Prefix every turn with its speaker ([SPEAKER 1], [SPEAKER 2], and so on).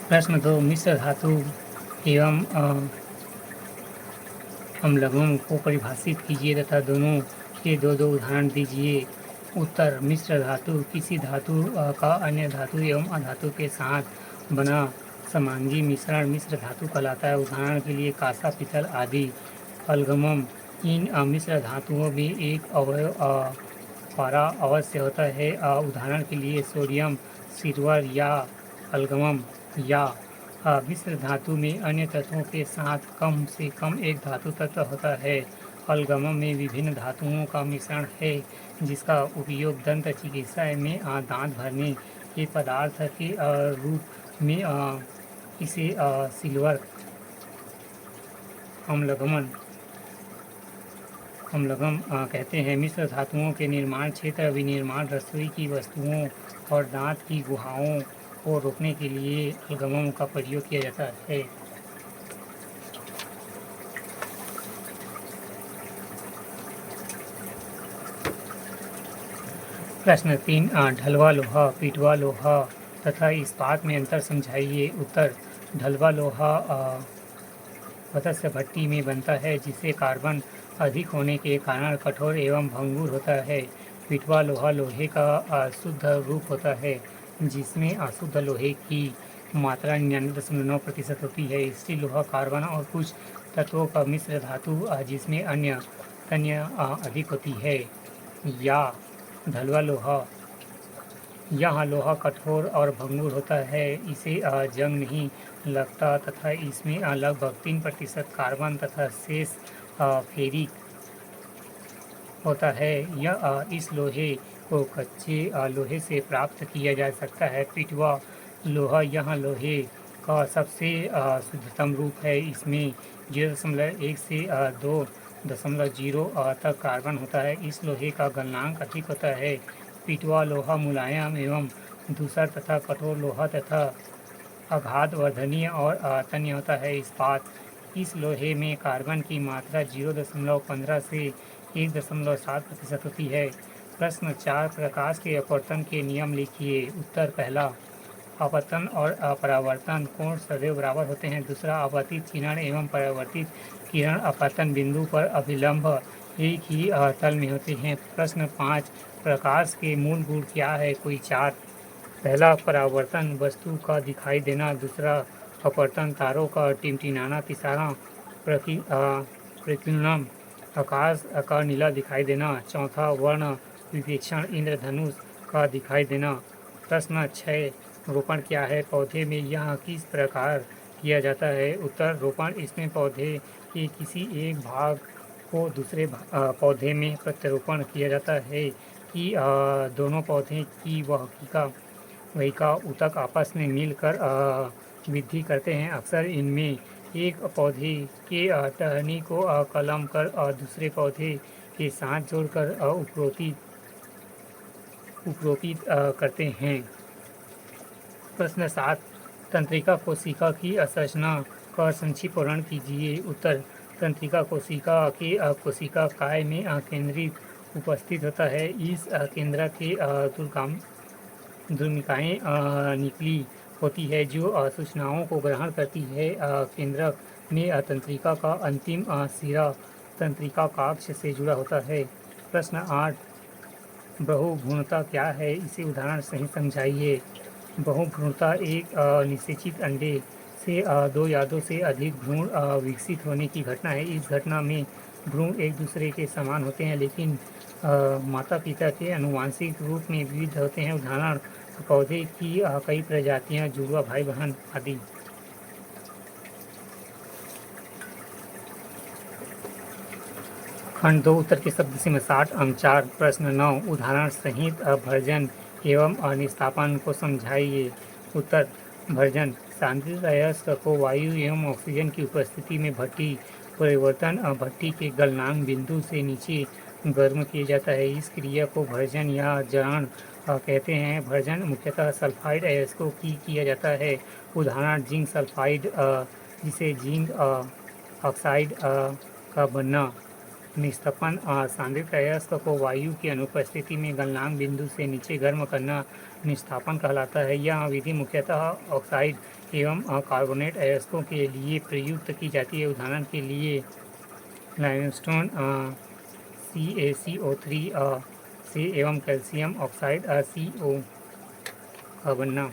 [SPEAKER 1] प्रश्न 2 मिश्र धातु एवं अम्लगम को परिभाषित कीजिए तथा दोनों के दो दो उदाहरण दीजिए। उत्तर मिश्र धातु किसी धातु का अन्य धातु एवं अधातु के साथ बना समांगी मिश्रण मिश्र धातु कहलाता है। उदाहरण के लिए कांसा, पीतल आदि। अल्गमम इन मिश्र धातुओं में एक अवयव पारा अवश्य होता है। उदाहरण के लिए सोडियम, सिल्वर या अल्गमम। या मिश्र धातु में अन्य तत्वों के साथ कम से कम एक धातु तत्व होता है। अल्गमम में विभिन्न धातुओं का मिश्रण है जिसका उपयोग दंत चिकित्सा में दांत भरने के पदार्थ के रूप में इसे सिल्वर अम्लगम कहते हैं। मिश्र धातुओं के निर्माण क्षेत्र विनिर्माण रसोई की वस्तुओं और दांत की गुहाओं को रोकने के लिए अल्गमम का प्रयोग किया जाता है। प्रश्न 3 ढलवा लोहा, पिटवा लोहा तथा इस्पात में अंतर समझाइए। उत्तर ढलवा लोहा पदार्थ भट्टी में बनता है जिसे कार्बन अधिक होने के कारण कठोर एवं भंगुर होता है। पिटवा लोहा लोहे का शुद्ध रूप होता है जिसमें अशुद्ध लोहे की मात्रा 99.9% होती है। स्टील लोहा कार्बन और कुछ तत्वों का मिश्र धातु जिसमें अन्य तन्य अधिक होती है। या ढलवा लोहा यह लोहा कठोर और भंगुर होता है, इसे जंग नहीं लगता तथा इसमें लगभग 3% कार्बन तथा शेष फेरिक होता है। यह इस लोहे को कच्चे लोहे से प्राप्त किया जा सकता है। पिटवा लोहा यह लोहे का सबसे शुद्धतम रूप है। इसमें 0.1 से 2.0 तक कार्बन होता है। इस लोहे का गलनांक अधिक होता है। पिटवा लोहा मुलायम एवं दूसर तथा कठोर लोहा तथा आघात वर्धनीय और तन्य होता है। इस्पात इस लोहे में कार्बन की मात्रा 0.15 से 1.7% होती है। प्रश्न 4 प्रकाश के अपवर्तन के नियम लिखिए। उत्तर पहला अपतन और परावर्तन कोण सदैव बराबर होते हैं। दूसरा अपतित किरण एवं परावर्तित किरण अपतन बिंदु पर अभिलंब एक ही तल में होते हैं। प्रश्न 5 प्रकाश के मूल गुण क्या है? कोई 4। पहला परावर्तन वस्तु का दिखाई देना। दूसरा अपवर्तन तारों का टिमटिमाना। तीसरा प्रतिबिंब आकाश का नीला दिखाई देना। चौथा वर्ण विवेक्षण इंद्रधनुष का दिखाई देना। प्रश्न 6 रोपण क्या है? पौधे में यह किस प्रकार किया जाता है? उत्तर रोपण इसमें पौधे के किसी एक भाग को दूसरे पौधे में प्रत्यारोपण किया जाता है कि दोनों पौधे की वहिका ऊतक आपस में मिलकर वृद्धि करते हैं। अक्सर इनमें एक पौधे के टहनी को कलम कर दूसरे पौधे के साथ जोड़कर उपरोपित करते हैं। प्रश्न 7 तंत्रिका कोशिका की संरचना का संक्षिप्त वर्णन कीजिए। उत्तर तंत्रिका कोशिका के कोशिका काय में केंद्रित उपस्थित होता है। इस केंद्र के दुर्मिकाएँ निकली होती है जो सूचनाओं को ग्रहण करती है। केंद्रक में तंत्रिका का अंतिम सिरा तंत्रिका कक्ष से जुड़ा होता है। प्रश्न 8 बहुभ्रूणता क्या है? इसे उदाहरण सहित समझाइए। बहुभ्रूणता एक निषेचित अंडे से 2 या 2 से अधिक भ्रूण विकसित होने की घटना है। इस घटना में भ्रूण एक दूसरे के समान होते हैं लेकिन माता पिता के आनुवंशिक रूप में विविध होते हैं। उदाहरण पौधे की कई प्रजातियां, जुड़वा भाई बहन आदि। खंड 2 उत्तर के शब्द से 60 अंक 4। प्रश्न 9 उदाहरण सहित भर्जन एवं निस्तापन को समझाइए। उत्तर भर्जन सांद्रित अयस्क को वायु एवं ऑक्सीजन की उपस्थिति में भट्टी परिवर्तन भट्टी के गलनांक बिंदु से नीचे गर्म किया जाता है। इस क्रिया को भर्जन या जरण कहते हैं। भर्जन मुख्यतः सल्फाइड अयस्कों की किया जाता है। उदाहरण जिंक सल्फाइड जिसे जिंक ऑक्साइड का बनना। निस्तपन सांद्रित अयस्क को वायु की अनुपस्थिति में गलनांक बिंदु से नीचे गर्म करना। निष्स्थापन कहलाता है। यह विधि मुख्यतः ऑक्साइड एवं कार्बोनेट अयस्कों के लिए प्रयुक्त की जाती है। उदाहरण के लिए लाइमस्टोन CaCO3 से एवं कैल्शियम ऑक्साइड CO का बनना।